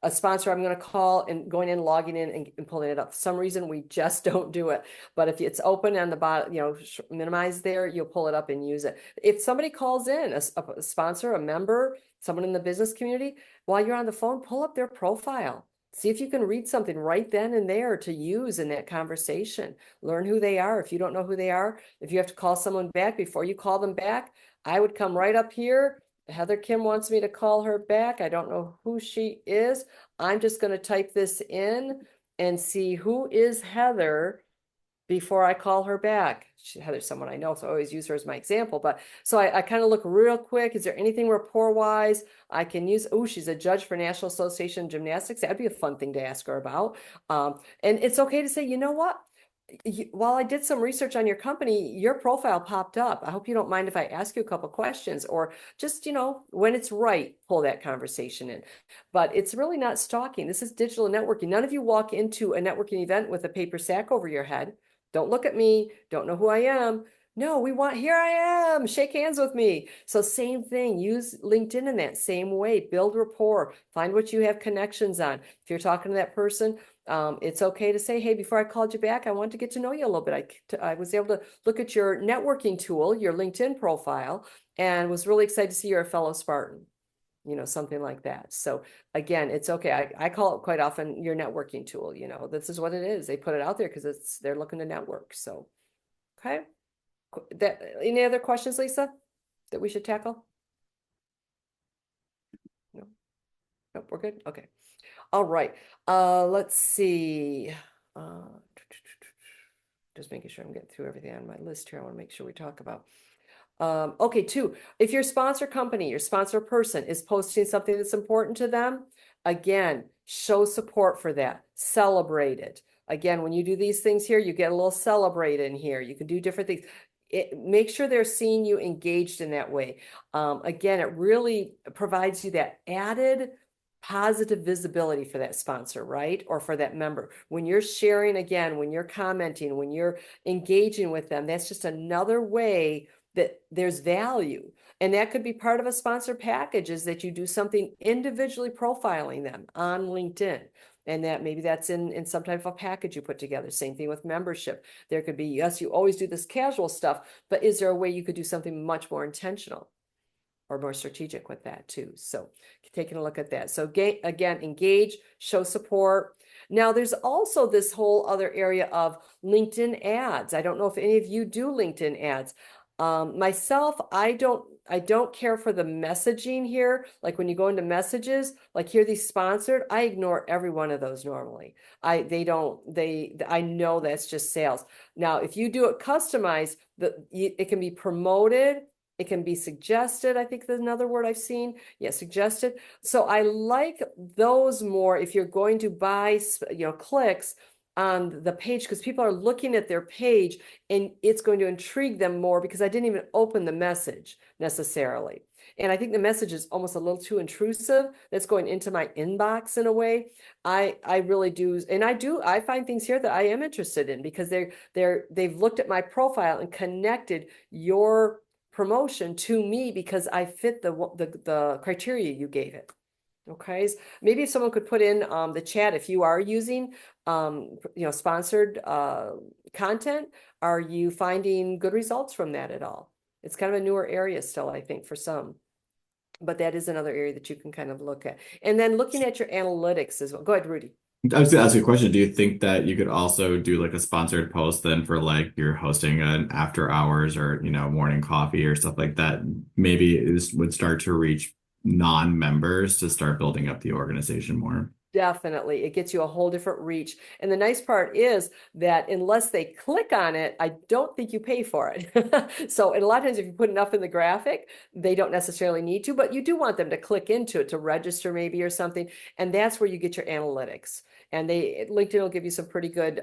a sponsor I'm going to call and going in, logging in and pulling it up. For some reason, we just don't do it. But if it's open on the bottom, minimize there, you'll pull it up and use it. If somebody calls in, a sponsor, a member, someone in the business community, while you're on the phone, pull up their profile. See if you can read something right then and there to use in that conversation. Learn who they are. If you don't know who they are, if you have to call someone back, before you call them back, I would come right up here. Heather Kim wants me to call her back. I don't know who she is. I'm just going to type this in and see who is Heather before I call her back. Heather's someone I know, so I always use her as my example. But so I kind of look real quick. Is there anything rapport-wise I can use? Oh, she's a judge for National Association of Gymnastics. That'd be a fun thing to ask her about. And it's okay to say, you know what? While I did some research on your company, your profile popped up. I hope you don't mind if I ask you a couple questions, or just, when it's right, pull that conversation in. But it's really not stalking. This is digital networking. None of you walk into a networking event with a paper sack over your head. Don't look at me. Don't know who I am. No, we want, here I am, shake hands with me. So same thing, use LinkedIn in that same way, build rapport, find what you have connections on. If you're talking to that person, it's okay to say, hey, before I called you back, I wanted to get to know you a little bit. I was able to look at your networking tool, your LinkedIn profile, and was really excited to see you're a fellow Spartan, something like that. So again, it's okay. I call it quite often your networking tool. This is what it is. They put it out there because they're looking to network. So, okay. Any other questions, Lisa, that we should tackle? No, nope, we're good. Okay. All right. Let's see. Just making sure I'm getting through everything on my list here. I want to make sure we talk about. Okay, two, if your sponsor company, your sponsor person is posting something that's important to them, again, show support for that. Celebrate it. Again, when you do these things here, you get a little celebrate in here. You can do different things. Make sure they're seeing you engaged in that way. Again, it really provides you that added positive visibility for that sponsor, right? Or for that member. When you're sharing, again, when you're commenting, when you're engaging with them, that's just another way that there's value. And that could be part of a sponsor package, is that you do something individually profiling them on LinkedIn. And that maybe that's in some type of a package you put together. Same thing with membership. There could be, yes, you always do this casual stuff, but is there a way you could do something much more intentional or more strategic with that too? So taking a look at that. So again, engage, show support. Now there's also this whole other area of LinkedIn ads. I don't know if any of you do LinkedIn ads. Myself, I don't care for the messaging here. Like when you go into messages, like here, these sponsored, I ignore every one of those normally. I know that's just sales. Now, if you do it customized, it can be promoted. It can be suggested. I think there's another word I've seen. Yeah, suggested. So I like those more if you're going to buy, clicks on the page, because people are looking at their page and it's going to intrigue them more because I didn't even open the message necessarily. And I think the message is almost a little too intrusive. That's going into my inbox in a way. I really do. And I find things here that I am interested in because they've looked at my profile and connected your promotion to me because I fit the criteria you gave it. Okay, maybe if someone could put in the chat, if you are using sponsored content, are you finding good results from that at all? It's kind of a newer area still, I think, for some, but that is another area that you can kind of look at. And then looking at your analytics as well. Go ahead, Rudy. I was gonna ask you a question. Do you think that you could also do like a sponsored post then for like you're hosting an after hours or morning coffee or stuff like that? Maybe would start to reach non-members to start building up the organization more. Definitely. It gets you a whole different reach. And the nice part is that unless they click on it, I don't think you pay for it. So, and a lot of times if you put enough in the graphic, they don't necessarily need to, but you do want them to click into it to register maybe or something. And that's where you get your analytics. And LinkedIn will give you some pretty good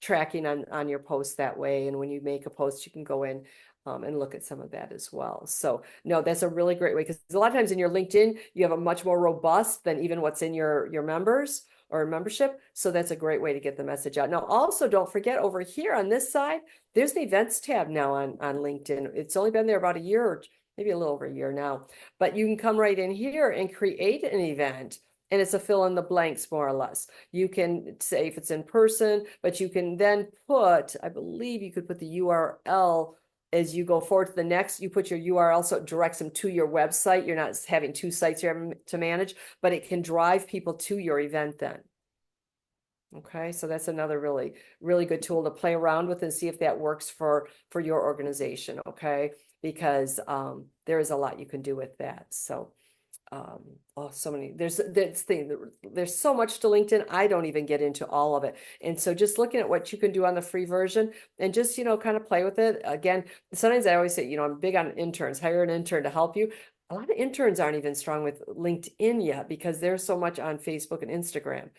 tracking on your posts that way. And when you make a post, you can go in and look at some of that as well. So no, that's a really great way because a lot of times in your LinkedIn, you have a much more robust than even what's in your members or membership. So that's a great way to get the message out. Now, also don't forget over here on this side, there's the events tab now on LinkedIn. It's only been there about a year or maybe a little over a year now, but you can come right in here and create an event. And it's a fill in the blanks, more or less. You can say if it's in person, but you can then put, I believe you could put the URL as you go forward to the next, you put your URL so it directs them to your website. You're not having two sites here to manage, but it can drive people to your event then. Okay, so that's another really, really good tool to play around with and see if that works for your organization. Okay, because there is a lot you can do with that. So oh, so many, there's so much to LinkedIn. I don't even get into all of it. And so just looking at what you can do on the free version and just, kind of play with it. Again, sometimes I always say, I'm big on interns, hire an intern to help you. A lot of interns aren't even strong with LinkedIn yet because there's so much on Facebook and Instagram.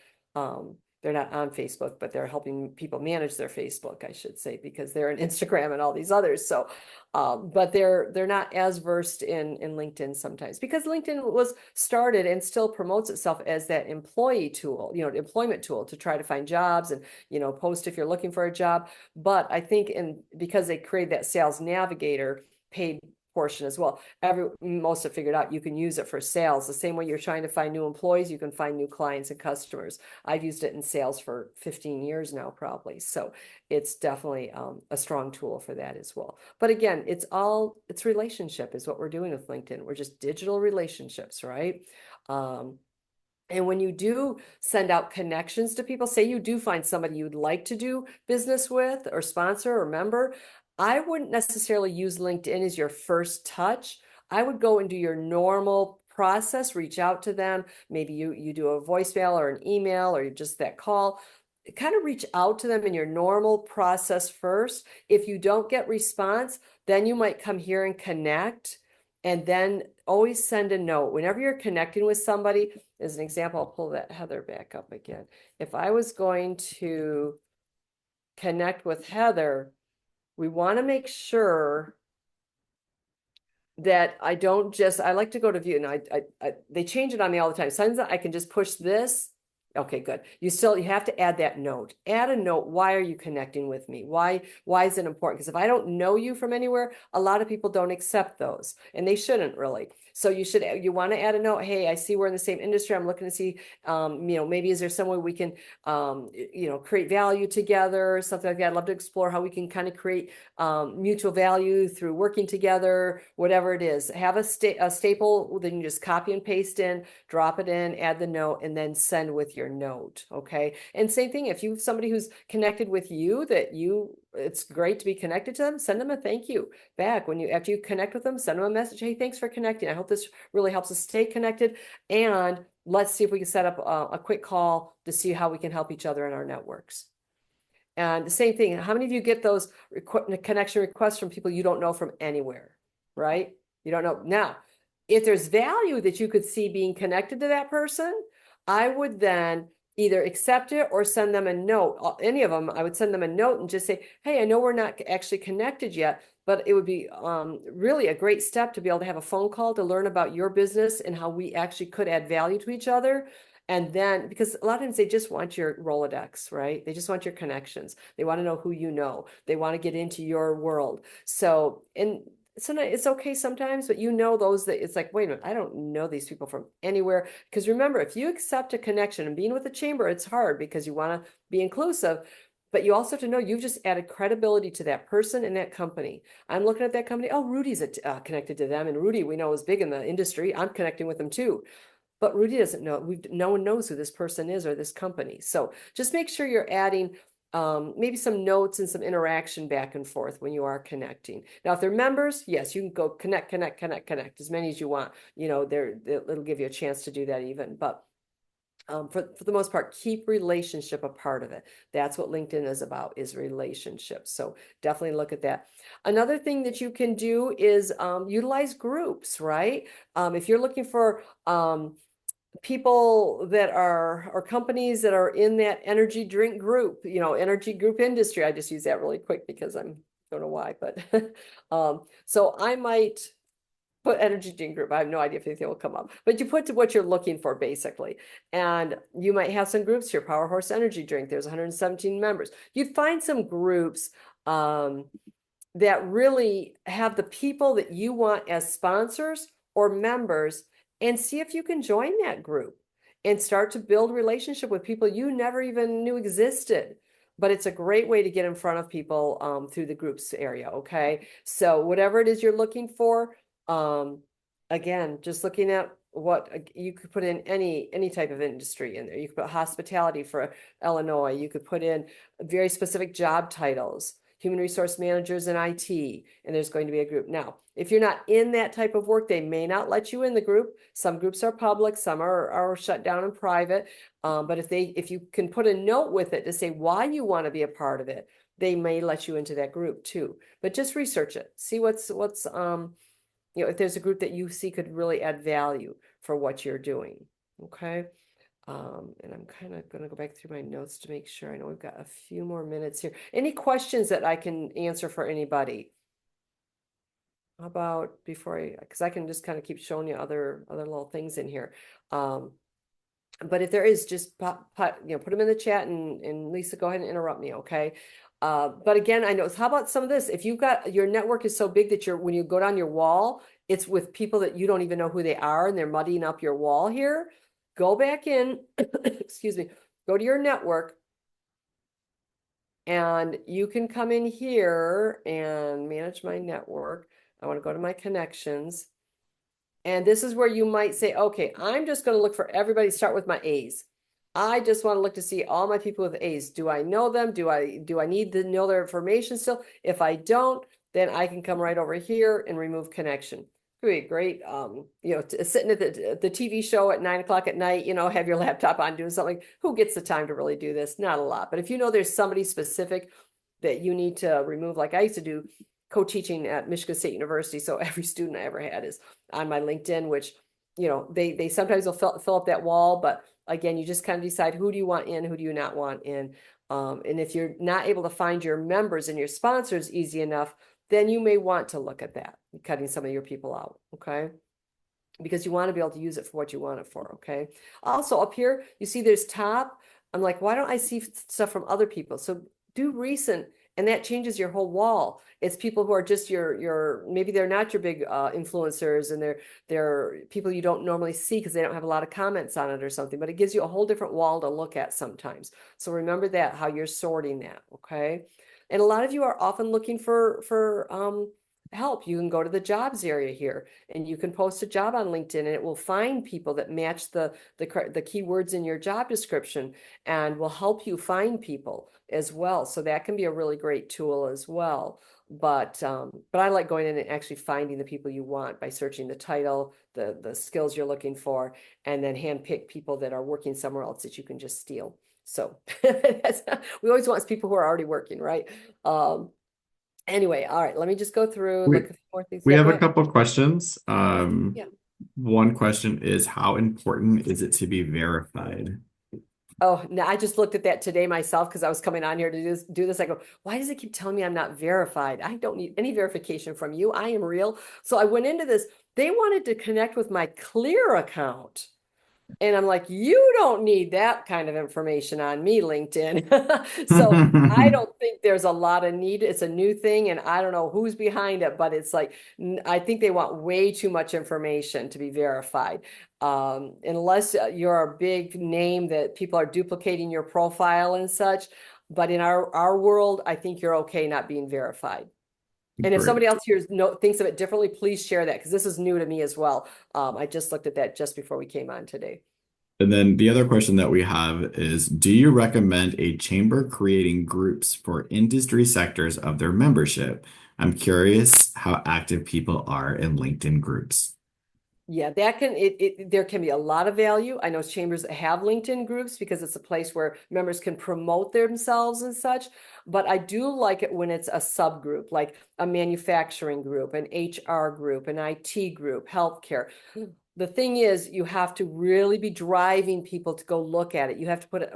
They're not on Facebook, but they're helping people manage their Facebook, I should say, because they're in Instagram and all these others. So, but they're not as versed in LinkedIn sometimes because LinkedIn was started and still promotes itself as that employee tool, employment tool to try to find jobs and, post if you're looking for a job. But I think because they created that sales navigator paid portion as well. Most have figured out you can use it for sales. The same way you're trying to find new employees, you can find new clients and customers. I've used it in sales for 15 years now, probably. So it's definitely a strong tool for that as well. But again, it's relationship is what we're doing with LinkedIn. We're just digital relationships, right? And when you do send out connections to people, say you do find somebody you'd like to do business with or sponsor or member, I wouldn't necessarily use LinkedIn as your first touch. I would go and do your normal process, reach out to them. Maybe you do a voicemail or an email or just that call. Kind of reach out to them in your normal process first. If you don't get response, then you might come here and connect. And then always send a note. Whenever you're connecting with somebody, as an example, I'll pull that Heather back up again. If I was going to connect with Heather, we want to make sure that I don't I like to go to view and they change it on me all the time. Sometimes I can just push this. Okay, good. You have to add that note. Add a note. Why are you connecting with me? Why is it important? Because if I don't know you from anywhere, a lot of people don't accept those and they shouldn't really. So you want to add a note. Hey, I see we're in the same industry. I'm looking to see, maybe is there some way we can, create value together or something like that. I'd love to explore how we can kind of create mutual value through working together, whatever it is. Have a staple, then you just copy and paste in, drop it in, add the note, and then send with your note. Okay. And same thing, if you have somebody who's connected with you it's great to be connected to them, send them a thank you back. After you connect with them, send them a message. Hey, thanks for connecting. I hope this really helps us stay connected. And let's see if we can set up a quick call to see how we can help each other in our networks. And the same thing, how many of you get those connection requests from people you don't know from anywhere, right? You don't know. Now, if there's value that you could see being connected to that person, I would then either accept it or send them a note. Any of them, I would send them a note and just say, hey, I know we're not actually connected yet, but it would be really a great step to be able to have a phone call to learn about your business and how we actually could add value to each other. And then, because a lot of times they just want your Rolodex, right? They just want your connections. They want to know who you know. They want to get into your world. So, and sometimes it's okay sometimes, but those that it's like, wait a minute, I don't know these people from anywhere. Because remember, if you accept a connection and being with the chamber, it's hard because you want to be inclusive. But you also have to know you've just added credibility to that person and that company. I'm looking at that company. Oh, Rudy's connected to them. And Rudy, we know, is big in the industry. I'm connecting with them too. but Rudy doesn't know. No one knows who this person is or this company. So just make sure you're adding maybe some notes and some interaction back and forth when you are connecting. Now, if they're members, yes, you can go connect as many as you want. You know, it'll give you a chance to do that even. But for the most part, keep relationship a part of it. That's what LinkedIn is about, is relationships. So definitely look at that. Another thing that you can do is utilize groups, right? If you're looking for people that are, or companies that are in that energy drink group, you know, energy group industry. I just use that really quick because don't know why, but so I might put energy drink group. I have no idea if anything will come up, but you put to what you're looking for basically. And you might have some groups here, Power Horse Energy Drink. There's 117 members. You'd find some groups that really have the people that you want as sponsors or members, and see if you can join that group and start to build relationship with people you never even knew existed. But it's a great way to get in front of people through the groups area. Okay. So whatever it is you're looking for, again, just looking at what you could put in any type of industry in there. You could put hospitality for Illinois. You could put in very specific job titles, human resource managers and IT, and there's going to be a group. Now, if you're not in that type of work, they may not let you in the group. Some groups are public, some are shut down and private. But if you can put a note with it to say why you want to be a part of it, they may let you into that group too. But just research it. See what's if there's a group that you see could really add value for what you're doing. Okay. And I'm kind of going to go back through my notes to make sure. I know we've got a few more minutes here. Any questions that I can answer for anybody? How about because I can just kind of keep showing you other little things in here. But if there is, just put them in the chat, and Lisa, go ahead and interrupt me. Okay. But again, I know, how about some of this? If you've got, your network is so big that when you go down your wall, it's with people that you don't even know who they are, and they're muddying up your wall here. Go back in, excuse me, go to your network, and you can come in here and manage my network. I want to go to my connections. And this is where you might say, okay, I'm just going to look for everybody, start with my A's. I just want to look to see all my people with A's. Do I know them? Do I need to know their information still? If I don't, then I can come right over here and remove connection. Great. Sitting at the TV show at 9 o'clock at night, have your laptop on doing something. Who gets the time to really do this? Not a lot. But if you know there's somebody specific that you need to remove, like I used to do co-teaching at Michigan State University. So every student I ever had is on my LinkedIn, which, they sometimes will fill up that wall. But again, you just kind of decide, who do you want in, who do you not want in? And if you're not able to find your members and your sponsors easy enough, then you may want to look at that, cutting some of your people out, okay? Because you want to be able to use it for what you want it for, okay? Also up here, you see there's top. I'm like, why don't I see stuff from other people? So do recent, and that changes your whole wall. It's people who are just maybe they're not your big influencers, and they're people you don't normally see because they don't have a lot of comments on it or something, but it gives you a whole different wall to look at sometimes. So remember that, how you're sorting that, okay? And a lot of you are often looking for help. You can go to the jobs area here, and you can post a job on LinkedIn, and it will find people that match the keywords in your job description, and will help you find people as well. So that can be a really great tool as well. But I like going in and actually finding the people you want by searching the title, the skills you're looking for, and then handpick people that are working somewhere else that you can just steal. So we always want people who are already working, right? Anyway, all right, let me just go through, look at a few more things. We Yeah, have go a ahead. couple questions. Yeah. One question is, how important is it to be verified? Oh, no, I just looked at that today myself because I was coming on here to do this. I go, why does it keep telling me I'm not verified? I don't need any verification from you. I am real. So I went into this. They wanted to connect with my Clear account. And I'm like, you don't need that kind of information on me, LinkedIn. So I don't think there's a lot of need. It's a new thing, and I don't know who's behind it, but it's like, I think they want way too much information to be verified. Unless you're a big name that people are duplicating your profile and such. But in our world, I think you're okay not being verified. And if Great. somebody else here thinks of it differently, please share that because this is new to me as well. I just looked at that just before we came on today. And then the other question that we have is, do you recommend a chamber creating groups for industry sectors of their membership? I'm curious how active people are in LinkedIn groups. Yeah, that can there can be a lot of value. I know chambers that have LinkedIn groups because it's a place where members can promote themselves and such. But I do like it when it's a subgroup, like a manufacturing group, an HR group, an IT group, healthcare. The thing is, you have to really be driving people to go look at it. You have to put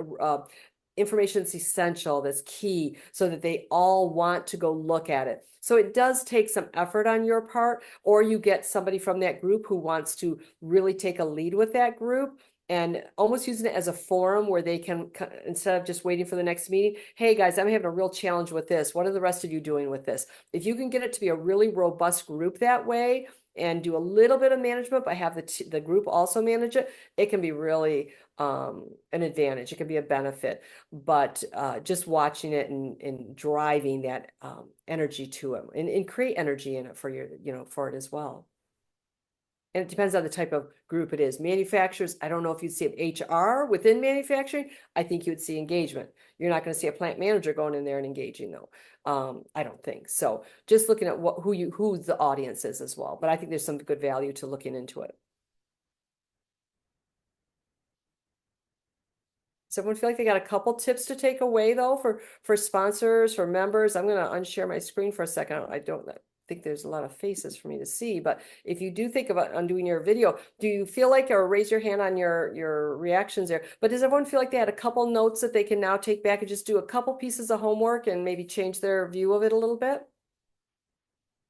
information that's essential, that's key, so that they all want to go look at it. So it does take some effort on your part, or you get somebody from that group who wants to really take a lead with that group and almost using it as a forum where they can, instead of just waiting for the next meeting, hey guys, I'm having a real challenge with this. What are the rest of you doing with this? If you can get it to be a really robust group that way and do a little bit of management, but have the group also manage it, it can be really an advantage. It can be a benefit, but just watching it and driving that energy to it and create energy in it for for it as well. And it depends on the type of group it is. Manufacturers, I don't know if you'd see HR within manufacturing. I think you would see engagement. You're not going to see a plant manager going in there and engaging though. I don't think so. Just looking at who the audience is as well. But I think there's some good value to looking into it. Does everyone feel like they got a couple tips to take away though for sponsors, for members? I'm going to unshare my screen for a second. I don't think there's a lot of faces for me to see, but if you do think about undoing your video, do you feel like, or raise your hand on your reactions there, but does everyone feel like they had a couple notes that they can now take back and just do a couple pieces of homework and maybe change their view of it a little bit?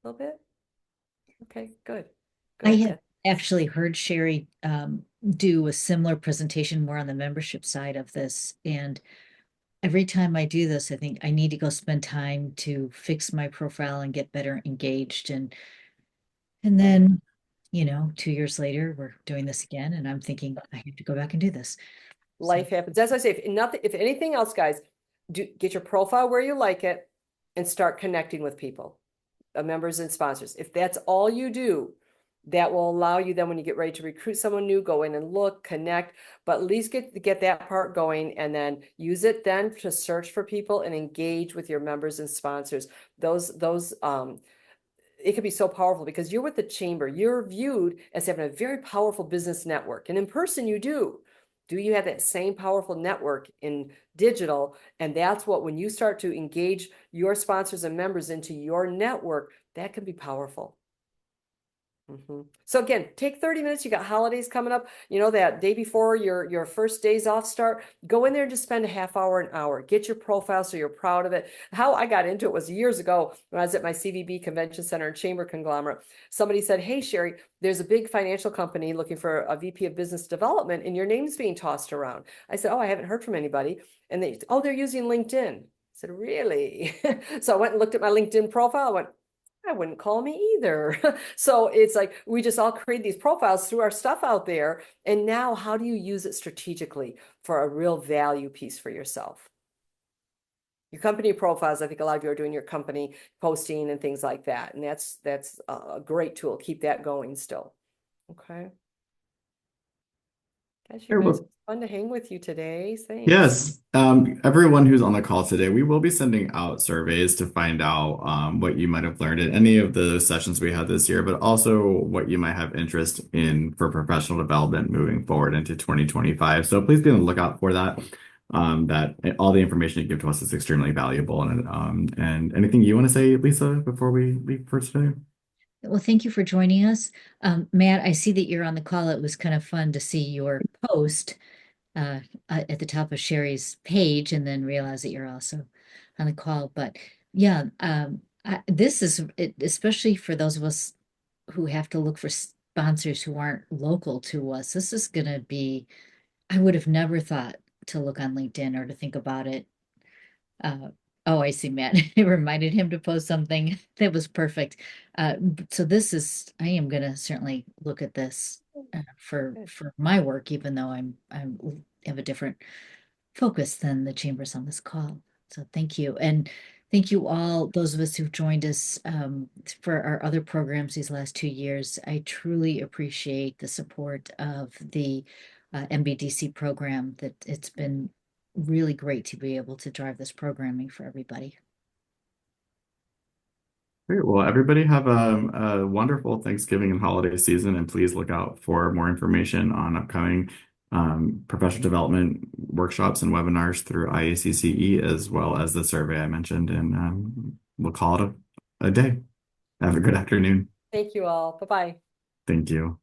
A little bit? Okay, good. I Good. have actually heard Sherry do a similar presentation more on the membership side of this. And every time I do this, I think I need to go spend time to fix my profile and get better engaged. And then, 2 years later, we're doing this again, and I'm thinking I have to go back and do this. So Life happens. As I say, if anything else, guys, get your profile where you like it and start connecting with people, members and sponsors. If that's all you do, that will allow you then when you get ready to recruit someone new, go in and look, connect, but at least get that part going and then use it then to search for people and engage with your members and sponsors. Those it can be so powerful because you're with the chamber. You're viewed as having a very powerful business network. And in person, you do. Do you have that same powerful network in digital? And that's what, when you start to engage your sponsors and members into your network, that can be powerful. So again, take 30 minutes. You got holidays coming up, that day before your first days off start, go in there and just spend a half hour, an hour, get your profile so you're proud of it. How I got into it was years ago when I was at my CVB Convention Center and Chamber Conglomerate. Somebody said, hey, Sherry, there's a big financial company looking for a VP of business development and your name's being tossed around. I said, oh, I haven't heard from anybody. And they're using LinkedIn. I said, really? So I went and looked at my LinkedIn profile. I went, I wouldn't call me either. So it's like we just all create these profiles through our stuff out there. And now how do you use it strategically for a real value piece for yourself? Your company profiles, I think a lot of you are doing your company posting and things like that. And that's a great tool. Keep that going still. Okay. Guys, you Sure, guys, well, it's fun to hang with you today. Thanks. yes, everyone who's on the call today, we will be sending out surveys to find out what you might have learned in any of the sessions we had this year, but also what you might have interest in for professional development moving forward into 2025. So please be on the lookout for that. That all the information you give to us is extremely valuable. And anything you want to say, Lisa, before we leave for today? well, thank you for joining us. Matt, I see that you're on the call. It was kind of fun to see your post at the top of Sherry's page and then realize that you're also on the call. But yeah, this is especially for those of us who have to look for sponsors who aren't local to us. This is going to be, I would have never thought to look on LinkedIn or to think about it. Oh, I see, Matt. It reminded him to post something that was perfect. So I am going to certainly look at this for my work, even though I'm have a different focus than the chambers on this call. So thank you. And Thank you all, those of us who've joined us for our other programs these last 2 years. I truly appreciate the support of the MBDC program, that it's been really great to be able to drive this programming for everybody. Great. Well, everybody have a wonderful Thanksgiving and holiday season, and please look out for more information on upcoming professional development workshops and webinars through IACCE, as well as the survey I mentioned. And we'll call it a day. Have a good afternoon. Thank you all. Bye-bye. Thank you.